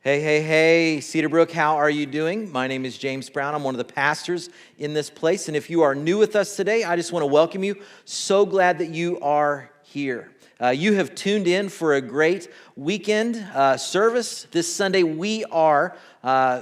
Hey, Cedarbrook, how are you doing? My name is James Brown. I'm one of the pastors in this place. And if you are new with us today, I just want to welcome you. So glad that you are here. You have tuned in for a great weekend service. This Sunday, we are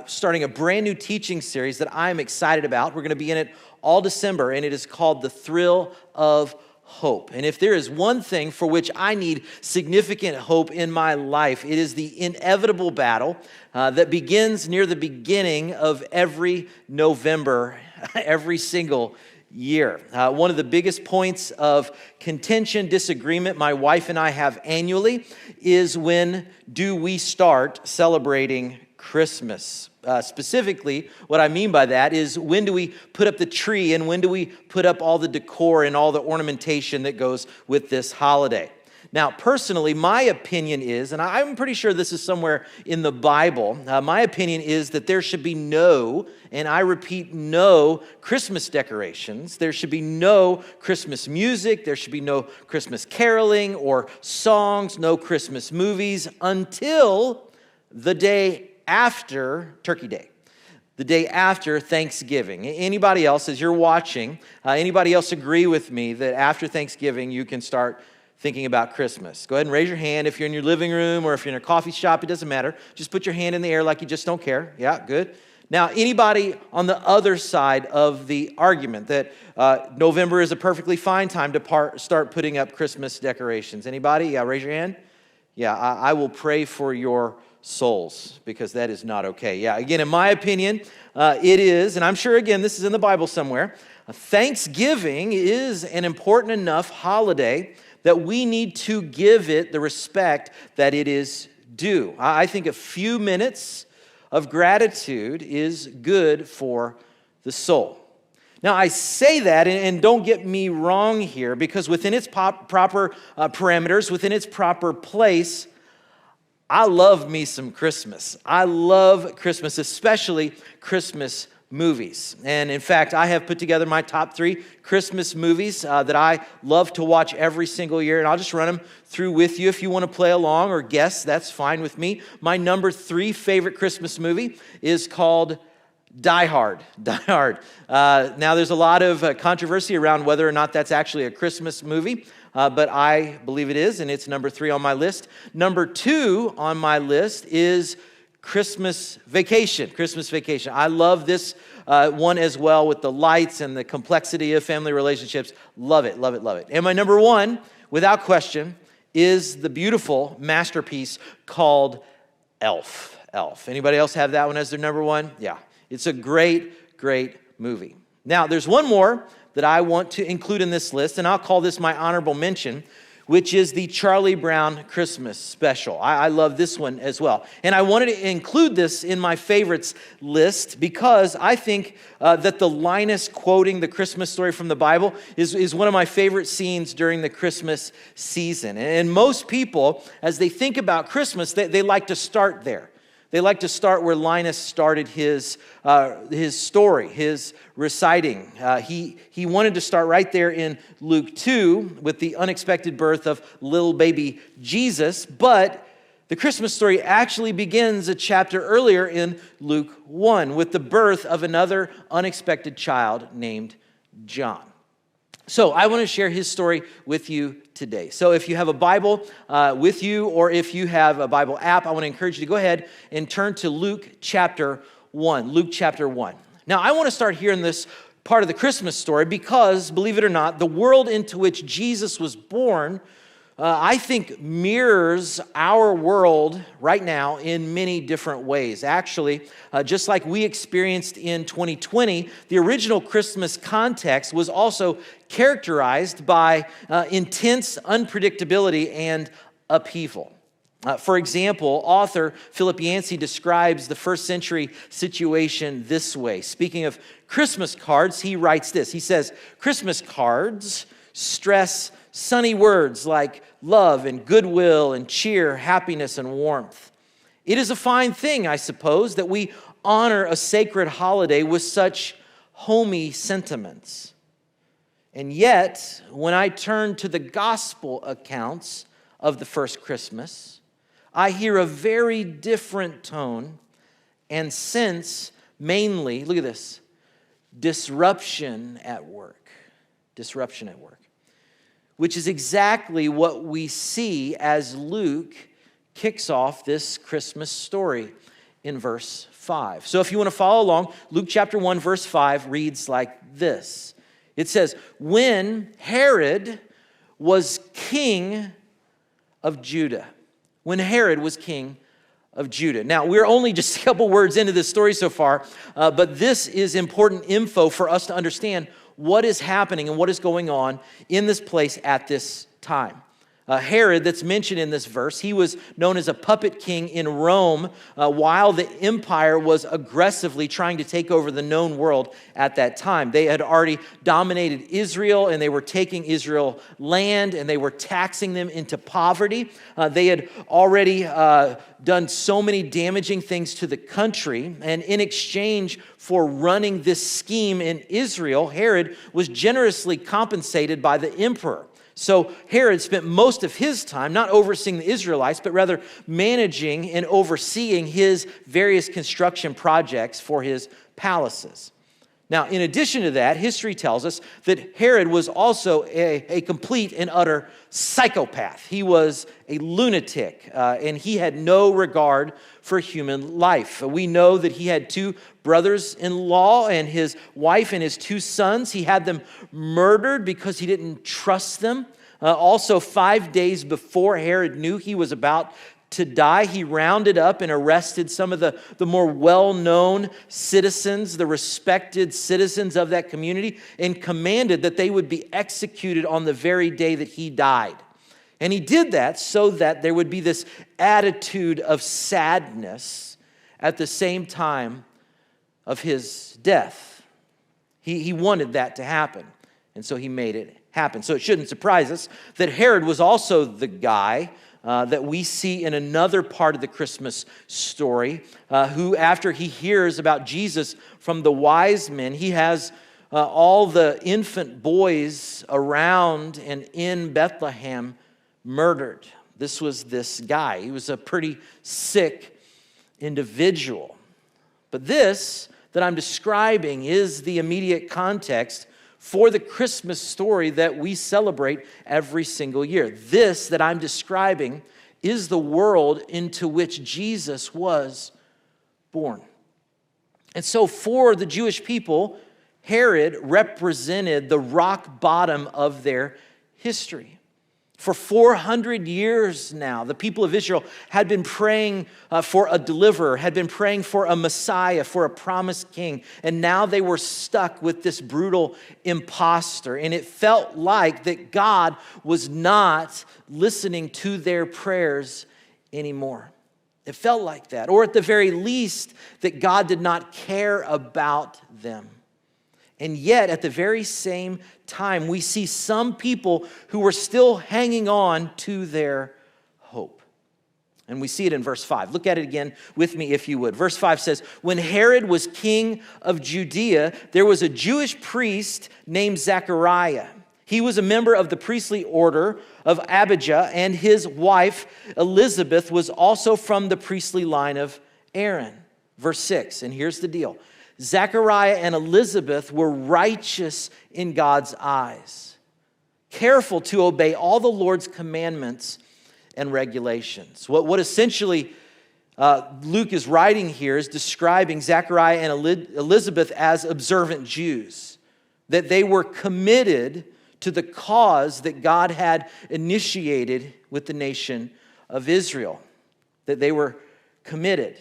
starting a brand new teaching series that I'm excited about. We're going to be in it all December, and it is called The Thrill of Hope. And if there is one thing for which I need significant hope in my life, it is the inevitable battle that begins near the beginning of every November, every single year. One of the biggest points of contention, disagreement my wife and I have annually is when do we start celebrating Christmas? Specifically, what I mean by that is when do we put up the tree and when do we put up all the decor and all the ornamentation that goes with this holiday? Now, personally, my opinion is, and I'm pretty sure this is somewhere in the Bible, my opinion is that there should be no, and I repeat, no Christmas decorations. There should be no Christmas music. There should be no Christmas caroling or songs, no Christmas movies until the day after Turkey Day, the day after Thanksgiving. Anybody else, as you're watching, anybody else agree with me that after Thanksgiving you can start thinking about Christmas? Go ahead and raise your hand if you're in your living room or if you're in a coffee shop. It doesn't matter. Just put your hand in the air like you just don't care. Yeah, good. Now, anybody on the other side of the argument that November is a perfectly fine time to start putting up Christmas decorations? Anybody? Yeah, raise your hand. Yeah, I will pray for your souls, because that is not okay. Yeah, again, in my opinion, it is, and I'm sure, again, this is in the Bible somewhere, Thanksgiving is an important enough holiday that we need to give it the respect that it is due. I think a few minutes of gratitude is good for the soul. Now, I say that, and don't get me wrong here, because within its proper parameters, within its proper place, I love me some Christmas. I love Christmas, especially Christmas movies. And in fact, I have put together my top 3 Christmas movies that I love to watch every single year. And I'll just run them through with you. If you want to play along or guess, that's fine with me. My number 3 favorite Christmas movie is called Die Hard. Die Hard. Now, there's a lot of controversy around whether or not that's actually a Christmas movie. But I believe it is, and it's number 3 on my list. Number 2 on my list is Christmas Vacation. Christmas Vacation. I love this one as well, with the lights and the complexity of family relationships. Love it, love it, love it. And my number 1, without question, is the beautiful masterpiece called Elf. Elf. Anybody else have that one as their number 1? Yeah. It's a great, great movie. Now, there's one more that I want to include in this list, and I'll call this my honorable mention, which is the Charlie Brown Christmas special. I love this one as well. And I wanted to include this in my favorites list because I think that the Linus quoting the Christmas story from the Bible is one of my favorite scenes during the Christmas season. And most people, as they think about Christmas, they like to start there. They like to start where Linus started his story, his reciting. He wanted to start right there in Luke 2 with the unexpected birth of little baby Jesus, but the Christmas story actually begins a chapter earlier in Luke 1 with the birth of another unexpected child named John. So I want to share his story with you today. So if you have a Bible with you, or if you have a Bible app, I want to encourage you to go ahead and turn to Luke chapter 1. Luke chapter 1. Now, I want to start here in this part of the Christmas story because, believe it or not, the world into which Jesus was born, I think, mirrors our world right now in many different ways. Actually, just like we experienced in 2020, the original Christmas context was also characterized by intense unpredictability and upheaval. For example, author Philip Yancey describes the first century situation this way. Speaking of Christmas cards, he writes this. He says, "Christmas cards stress sunny words like love and goodwill and cheer, happiness and warmth. It is a fine thing, I suppose, that we honor a sacred holiday with such homey sentiments. And yet, when I turn to the gospel accounts of the first Christmas, I hear a very different tone and sense mainly, look at this, disruption at work. Disruption at work. Which is exactly what we see as Luke kicks off this Christmas story in verse 5. So if you want to follow along, Luke chapter 1, verse 5 reads like this. It says, when Herod was king of Judah. When Herod was king of Judah. Now, we're only just a couple words into this story so far, but this is important info for us to understand what is happening and what is going on in this place at this time. Herod, that's mentioned in this verse, he was known as a puppet king in Rome while the empire was aggressively trying to take over the known world at that time. They had already dominated Israel, and they were taking Israel land, and they were taxing them into poverty. They had already done so many damaging things to the country, and in exchange for running this scheme in Israel, Herod was generously compensated by the emperor. So Herod spent most of his time not overseeing the Israelites, but rather managing and overseeing his various construction projects for his palaces. Now, in addition to that, history tells us that Herod was also a complete and utter psychopath. He was a lunatic, and he had no regard for human life. We know that he had two brothers-in-law and his wife and his two sons. He had them murdered because he didn't trust them. Also, 5 days before Herod knew he was about to die, he rounded up and arrested some of the more well-known citizens, the respected citizens of that community, and commanded that they would be executed on the very day that he died. And he did that so that there would be this attitude of sadness at the same time of his death. He wanted that to happen, and so he made it happen. So it shouldn't surprise us that Herod was also the guy that we see in another part of the Christmas story, who after he hears about Jesus from the wise men, he has all the infant boys around and in Bethlehem murdered. This was this guy. He was a pretty sick individual. But this that I'm describing is the immediate context for the Christmas story that we celebrate every single year. This that I'm describing is the world into which Jesus was born. And so for the Jewish people, Herod represented the rock bottom of their history. For 400 years now, the people of Israel had been praying for a deliverer, had been praying for a Messiah, for a promised king. And now they were stuck with this brutal imposter. And it felt like that God was not listening to their prayers anymore. It felt like that. Or at the very least, that God did not care about them. And yet, at the very same time, we see some people who were still hanging on to their hope. And we see it in verse 5. Look at it again with me if you would. Verse 5 says, when Herod was king of Judea, there was a Jewish priest named Zechariah. He was a member of the priestly order of Abijah, and his wife Elizabeth was also from the priestly line of Aaron. Verse 6, and here's the deal. Zechariah and Elizabeth were righteous in God's eyes, careful to obey all the Lord's commandments and regulations. What essentially Luke is writing here is describing Zechariah and Elizabeth as observant Jews, that they were committed to the cause that God had initiated with the nation of Israel, that they were committed.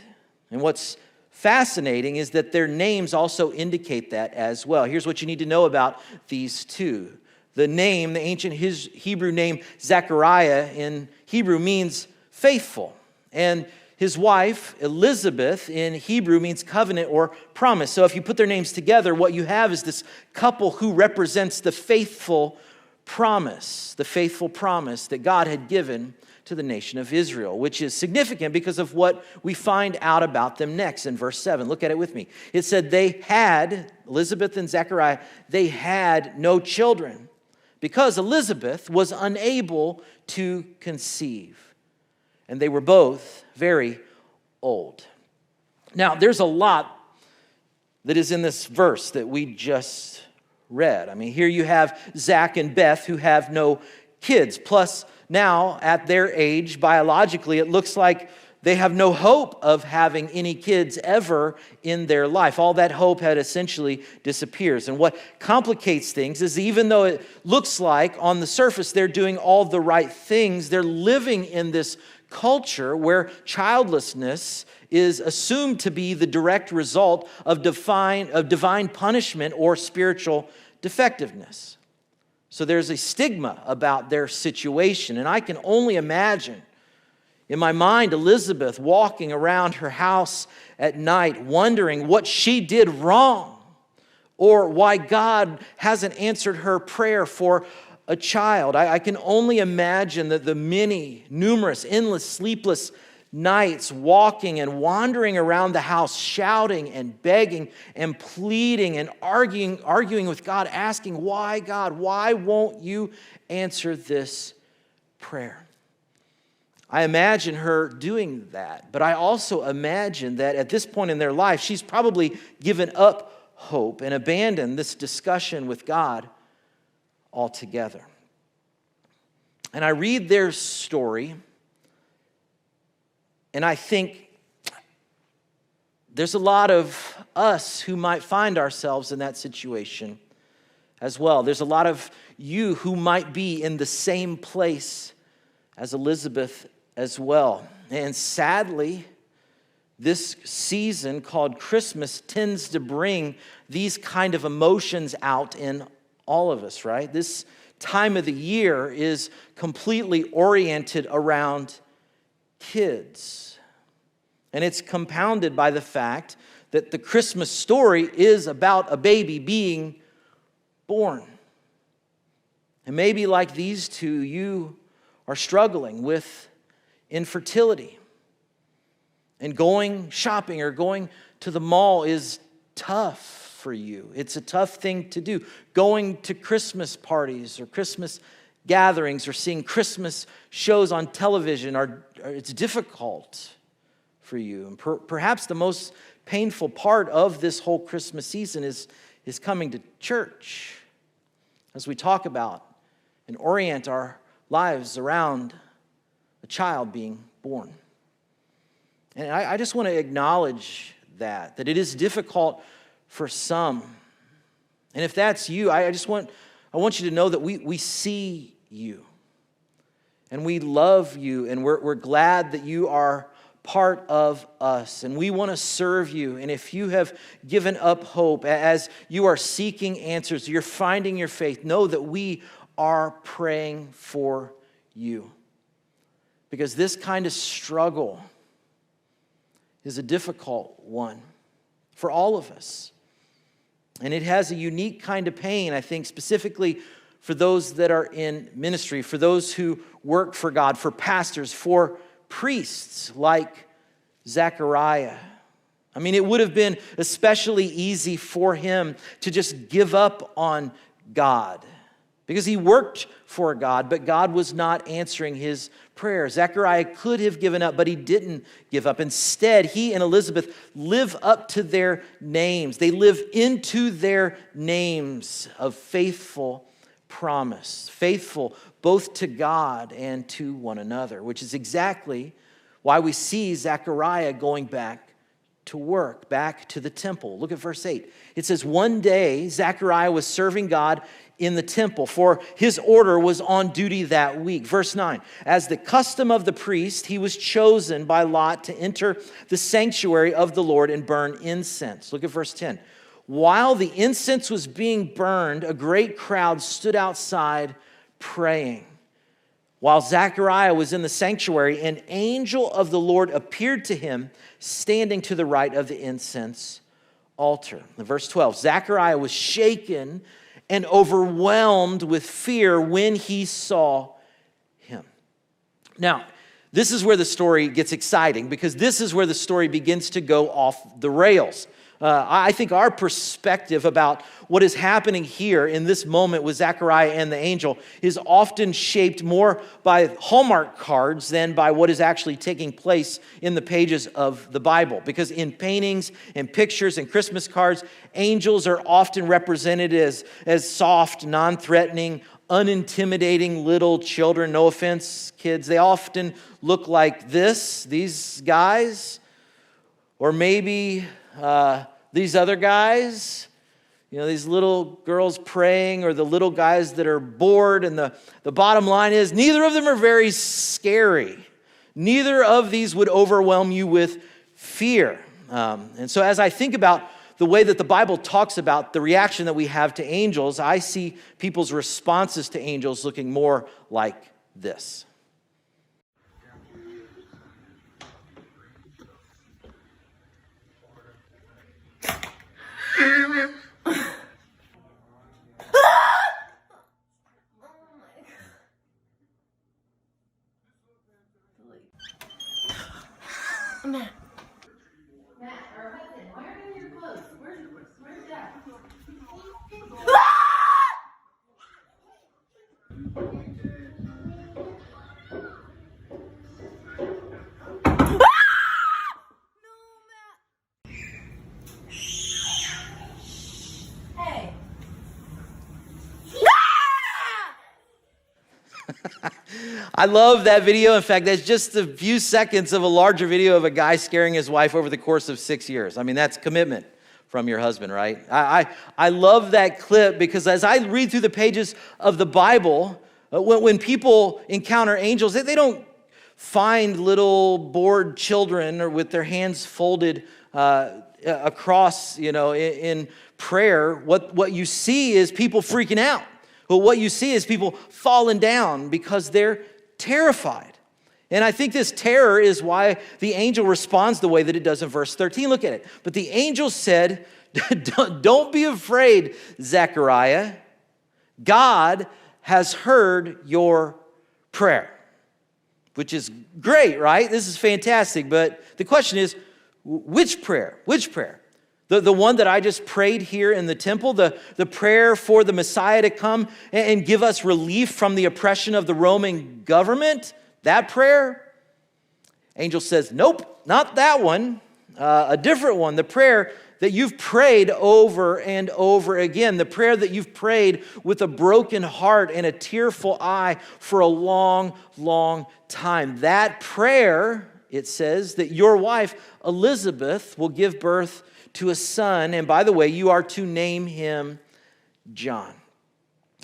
And what's fascinating is that their names also indicate that as well. Here's what you need to know about these two. The name, the ancient Hebrew name Zechariah in Hebrew means faithful. And his wife, Elizabeth, in Hebrew means covenant or promise. So if you put their names together, what you have is this couple who represents the faithful promise that God had given to the nation of Israel, which is significant because of what we find out about them next in verse 7. Look at it with me. It said they had, Elizabeth and Zechariah, they had no children because Elizabeth was unable to conceive. and they were both very old. Now, there's a lot that is in this verse that we just read. I mean, here you have Zach and Beth who have no kids. Plus, now at their age, biologically, it looks like they have no hope of having any kids ever in their life. All that hope had essentially disappears. And what complicates things is even though it looks like on the surface they're doing all the right things, they're living in this culture where childlessness is assumed to be the direct result of divine punishment or spiritual defectiveness. So there's a stigma about their situation. And I can only imagine in my mind Elizabeth walking around her house at night wondering what she did wrong or why God hasn't answered her prayer for a child. I can only imagine that the numerous, endless, sleepless nights walking and wandering around the house, shouting and begging and pleading and arguing with God, asking, why, God, why won't you answer this prayer? I imagine her doing that, but I also imagine that at this point in their life, she's probably given up hope and abandoned this discussion with God altogether. And I read their story, and I think there's a lot of us who might find ourselves in that situation as well. There's a lot of you who might be in the same place as Elizabeth as well. And sadly, this season called Christmas tends to bring these kind of emotions out in all of us, right? This time of the year is completely oriented around kids. And it's compounded by the fact that the Christmas story is about a baby being born. And maybe like these two, you are struggling with infertility. And going shopping or going to the mall is tough for you. It's a tough thing to do. Going to Christmas parties or Christmas gatherings or seeing Christmas shows on television it's difficult for you. And perhaps the most painful part of this whole Christmas season is coming to church as we talk about and orient our lives around a child being born. And I just want to acknowledge that it is difficult for some. And if that's you, I want you to know that we see you. And we love you, and we're glad that you are part of us. And we want to serve you. And if you have given up hope, as you are seeking answers, you're finding your faith, know that we are praying for you. Because this kind of struggle is a difficult one for all of us. And it has a unique kind of pain, I think, specifically for those that are in ministry, for those who work for God, for pastors, for priests like Zechariah. I mean, it would have been especially easy for him to just give up on God because he worked for God, but God was not answering his prayer. Zechariah could have given up, but he didn't give up. Instead, he and Elizabeth live up to their names. They live into their names of faithful promise, faithful both to God and to one another, which is exactly why we see Zechariah going back to work, back to the temple. Look at verse 8. It says, one day Zechariah was serving God in the temple, for his order was on duty that week. Verse 9, as the custom of the priest, he was chosen by lot to enter the sanctuary of the Lord and burn incense. Look at verse 10. While the incense was being burned, a great crowd stood outside praying. While Zechariah was in the sanctuary, an angel of the Lord appeared to him, standing to the right of the incense altar. In verse 12, Zechariah was shaken and overwhelmed with fear when he saw him. Now, this is where the story gets exciting because this is where the story begins to go off the rails. I think our perspective about what is happening here in this moment with Zechariah and the angel is often shaped more by Hallmark cards than by what is actually taking place in the pages of the Bible. Because in paintings and pictures and Christmas cards, angels are often represented as soft, non-threatening, unintimidating little children. No offense, kids. They often look like these guys, or maybe these other guys, these little girls praying, or the little guys that are bored. And the bottom line is neither of them are very scary. Neither of these would overwhelm you with fear. And so as I think about the way that the Bible talks about the reaction that we have to angels, I see people's responses to angels looking more like this. Matt, our husband, why aren't you in your clothes? Where's Dad? Hey. I love that video. In fact, that's just a few seconds of a larger video of a guy scaring his wife over the course of 6 years. I mean, that's commitment from your husband, right? I love that clip because as I read through the pages of the Bible, when people encounter angels, they don't find little bored children or with their hands folded across, in prayer. What you see is people freaking out. But what you see is people falling down because they're terrified. And I think this terror is why the angel responds the way that it does in verse 13. Look at it. But the angel said, don't be afraid, Zechariah. God has heard your prayer. Which is great, right? This is fantastic. But the question is, which prayer? Which prayer? The one that I just prayed here in the temple, the prayer for the Messiah to come and give us relief from the oppression of the Roman government, that prayer? Angel says, nope, not that one, a different one, the prayer that you've prayed over and over again, the prayer that you've prayed with a broken heart and a tearful eye for a long, long time. That prayer, it says, that your wife, Elizabeth, will give birth to a son, and by the way, you are to name him John.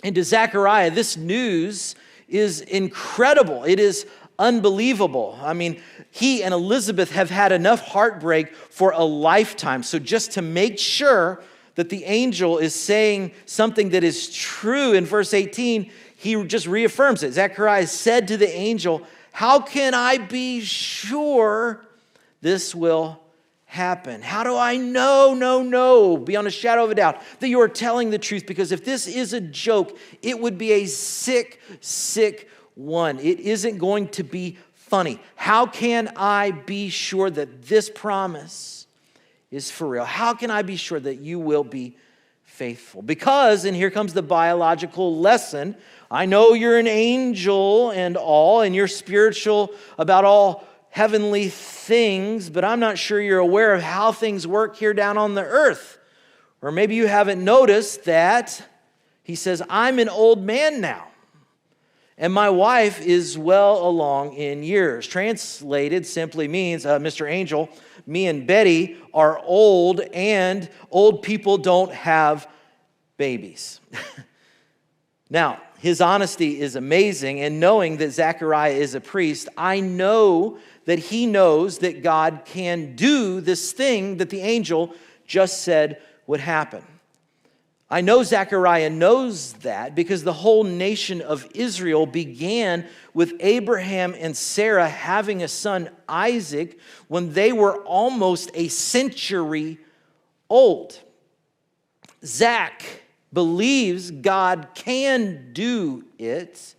And to Zechariah, this news is incredible. It is unbelievable. I mean, he and Elizabeth have had enough heartbreak for a lifetime. So just to make sure that the angel is saying something that is true in verse 18, he just reaffirms it. Zechariah said to the angel, how can I be sure this will happen? How do I know, beyond a shadow of a doubt, that you are telling the truth? Because if this is a joke, it would be a sick one. It isn't going to be funny. How can I be sure that this promise is for real? How can I be sure that you will be faithful? Because, and here comes the biological lesson, I know you're an angel and all, and you're spiritual about all heavenly things, but I'm not sure you're aware of how things work here down on the earth. Or maybe you haven't noticed that he says, I'm an old man now, and my wife is well along in years. Translated simply means, Mr. Angel, me and Betty are old, and old people don't have babies. Now, his honesty is amazing, and knowing that Zechariah is a priest, I know that he knows that God can do this thing that the angel just said would happen. I know Zechariah knows that because the whole nation of Israel began with Abraham and Sarah having a son, Isaac, when they were almost a century old. Zach believes God can do it.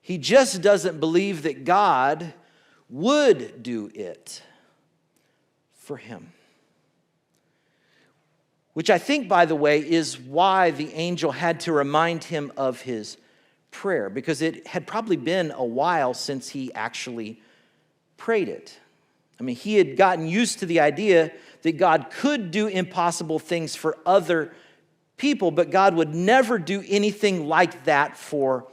He just doesn't believe that God would do it for him. which I think, by the way, is why the angel had to remind him of his prayer, because it had probably been a while since he actually prayed it. I mean, he had gotten used to the idea that God could do impossible things for other people, but God would never do anything like that for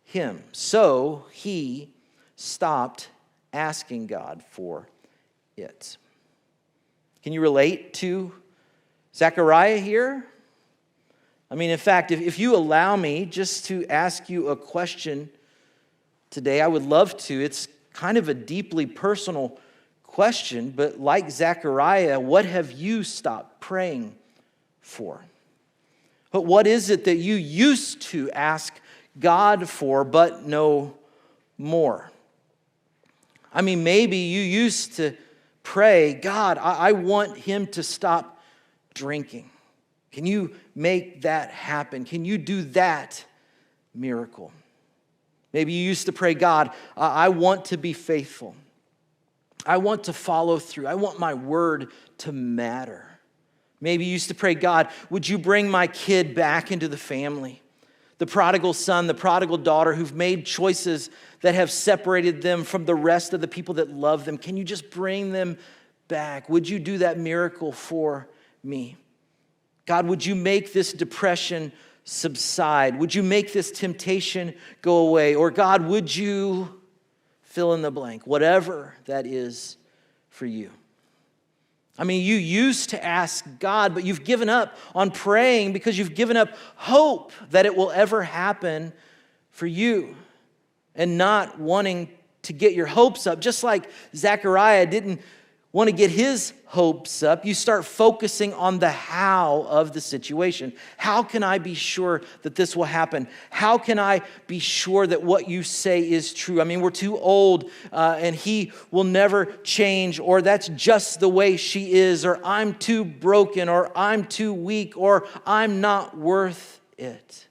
him. So he stopped asking God for it. Can you relate to Zechariah here? I mean, in fact, if you allow me just to ask you a question today, I would love to. It's kind of a deeply personal question, but like Zechariah, what have you stopped praying for? But what is it that you used to ask God for, but no more? I mean, maybe you used to pray, God, I want him to stop drinking. Can you make that happen? Can you do that miracle? Maybe you used to pray, God, I want to be faithful. I want to follow through. I want my word to matter. Maybe you used to pray, God, would you bring my kid back into the family? The prodigal son, the prodigal daughter who've made choices that have separated them from the rest of the people that love them. Can you just bring them back? Would you do that miracle for me? God, would you make this depression subside? Would you make this temptation go away? Or God, would you fill in the blank, whatever that is for you? I mean, you used to ask God, but you've given up on praying because you've given up hope that it will ever happen for you, and not wanting to get your hopes up. Just like Zechariah didn't want to get his hopes up, you start focusing on the how of the situation. How can I be sure that this will happen? How can I be sure that what you say is true? I mean, we're too old and he will never change, or that's just the way she is, or I'm too broken, or I'm too weak, or I'm not worth it.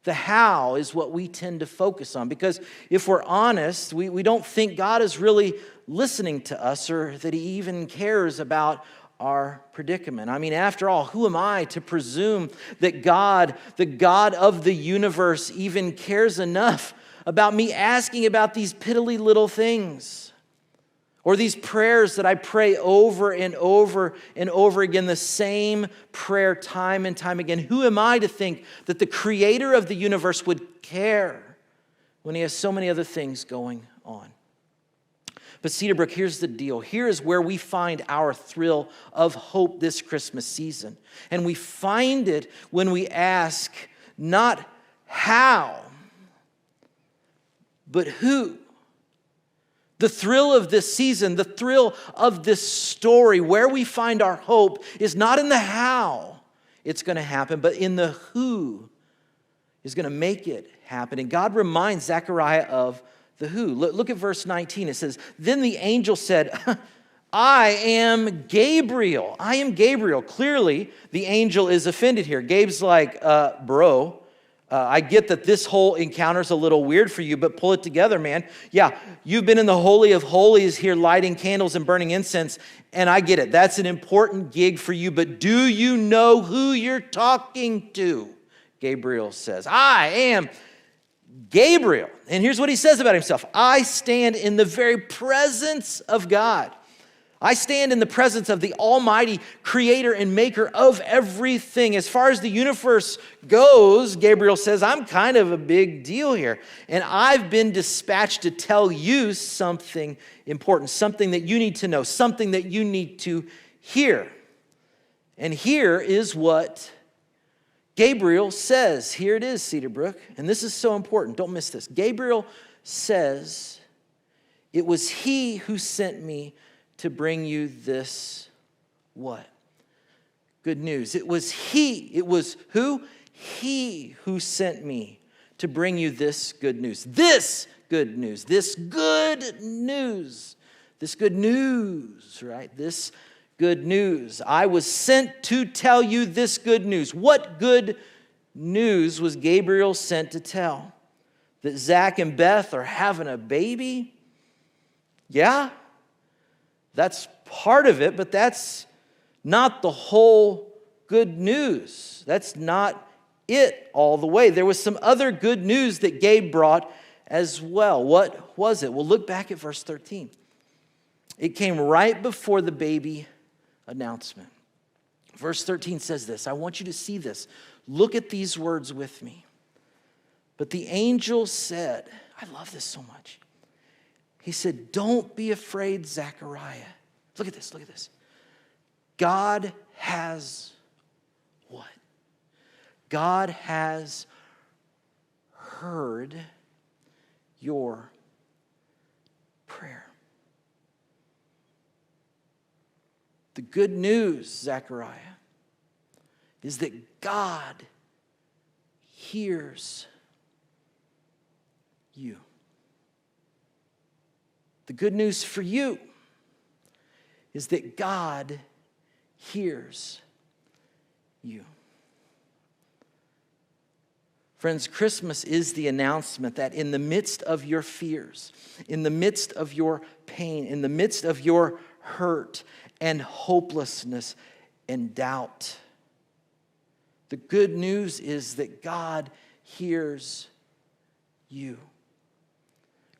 The how is what we tend to focus on, because if we're honest, we don't think God is really listening to us, or that he even cares about our predicament. I mean, after all, who am I to presume that God, the God of the universe, even cares enough about me asking about these piddly little things? Or these prayers that I pray over and over and over again, the same prayer time and time again. Who am I to think that the creator of the universe would care when he has so many other things going on? But Cedarbrook, here's the deal. Here is where we find our thrill of hope this Christmas season. And we find it when we ask not how, but who. The thrill of this season, the thrill of this story, where we find our hope is not in the how it's going to happen, but in the who is going to make it happen. And God reminds Zechariah of the who. Look at verse 19. It says, then the angel said, I am Gabriel. I am Gabriel. Clearly, the angel is offended here. Gabe's like, bro, I get that this whole encounter is a little weird for you, but pull it together, man. Yeah, you've been in the Holy of Holies here lighting candles and burning incense, and I get it. That's an important gig for you, but do you know who you're talking to? Gabriel says, I am Gabriel. And here's what he says about himself. I stand in the very presence of God. I stand in the presence of the Almighty Creator and Maker of everything. As far as the universe goes, Gabriel says, I'm kind of a big deal here. And I've been dispatched to tell you something important, something that you need to know, something that you need to hear. And here is what Gabriel says. Here it is, Cedarbrook. And this is so important. Don't miss this. Gabriel says, it was he who sent me to bring you this what? Good news. It was he. It was who? He who sent me to bring you this good news. This good news. This good news. This good news, right? This good news. I was sent to tell you this good news. What good news was Gabriel sent to tell? That Zach and Beth are having a baby? Yeah. That's part of it, but that's not the whole good news. That's not it all the way. There was some other good news that Gabe brought as well. What was it? Well, look back at verse 13. It came right before the baby announcement. Verse 13 says this. I want you to see this. Look at these words with me. But the angel said, I love this so much. He said, don't be afraid, Zechariah. Look at this, look at this. God has what? God has heard your prayer. The good news, Zechariah, is that God hears you. The good news for you is that God hears you. Friends, Christmas is the announcement that in the midst of your fears, in the midst of your pain, in the midst of your hurt and hopelessness and doubt, the good news is that God hears you.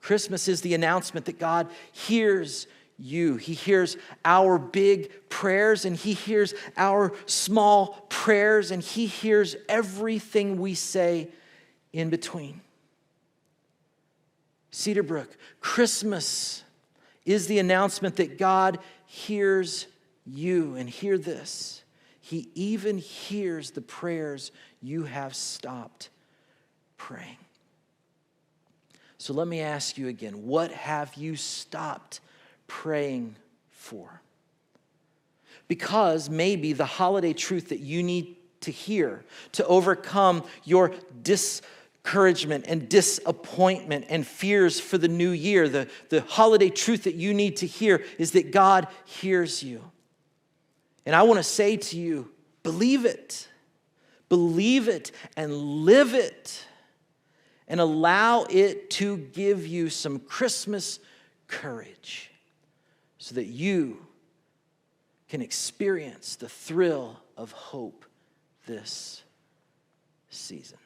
Christmas is the announcement that God hears you. He hears our big prayers, and He hears our small prayers, and He hears everything we say in between. Cedarbrook, Christmas is the announcement that God hears you. And hear this, He even hears the prayers you have stopped praying. So let me ask you again, what have you stopped praying for? Because maybe the holiday truth that you need to hear to overcome your discouragement and disappointment and fears for the new year, the holiday truth that you need to hear is that God hears you. And I want to say to you, believe it and live it. And allow it to give you some Christmas courage so that you can experience the thrill of hope this season.